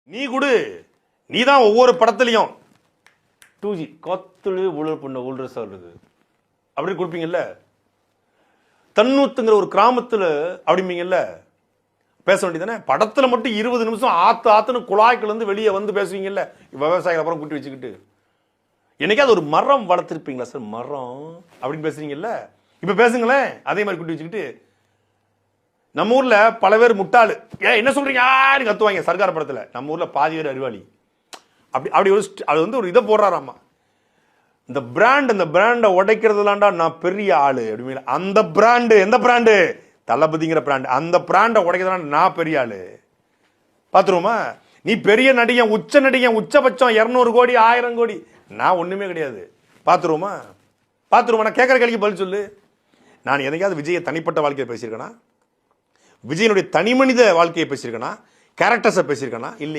நீ கொடு, நீ தான் ஒவ்வொரு படத்துலையும் 2G கொத்துழு ஊழல் பண்ண ஊழல் சொல்றது அப்படி கொடுப்பீங்கல்ல. தன்னூத்துங்கிற ஒரு கிராமத்துல அப்படிம்பீங்கல்ல, பேச வேண்டியதானே. படத்துல மட்டும் 20 நிமிஷம் ஆத்துன்னு குழாய்க்குள்ள இருந்து வெளியே வந்து பேசுவீங்கல்ல, விவசாயிகள் அப்புறம் கூட்டி வச்சுக்கிட்டு. என்னைக்காவது ஒரு மரம் வளர்த்துருப்பீங்களா சார், மரம் அப்படின்னு பேசுறீங்கல்ல, இப்ப பேசுங்களேன் அதே மாதிரி கூட்டி வச்சுக்கிட்டு. நம்ம ஊர்ல பல பேர் முட்டாளு, என்ன சொல்றீங்க கத்துவாங்க சர்க்கார் படத்துல. நம்ம ஊர்ல பாதி பேர் அறிவாளி. அப்படி அப்படி ஒரு அது வந்து ஒரு இதை போடுறாராமா, இந்த பிராண்ட், இந்த பிராண்டை உடைக்கிறதுலாண்டா நான் பெரிய ஆளு அப்படின்னு. அந்த பிராண்டு எந்த பிராண்டு? தளபதிங்கிற பிராண்ட். அந்த பிராண்டை உடைக்கிறதுலாம் நான் பெரிய ஆளு. பாத்துருவோமா? நீ பெரிய நடிகன், உச்ச நடிகன், உச்சபட்சம் 200 கோடி 1000 கோடி, நான் ஒண்ணுமே கிடையாது. பாத்துருவோமா? பாத்துருவோமா? நான் கேட்கற கேள்விக்கு பதில் சொல்லு. நான் எதையாவது விஜயை தனிப்பட்ட வாழ்க்கையை பேசியிருக்கேனா? விஜயனுடைய தனி மனித வாழ்க்கையை பேசியிருக்கேனா? கேரக்டர்ஸை பேசியிருக்கேனா? இல்லையே.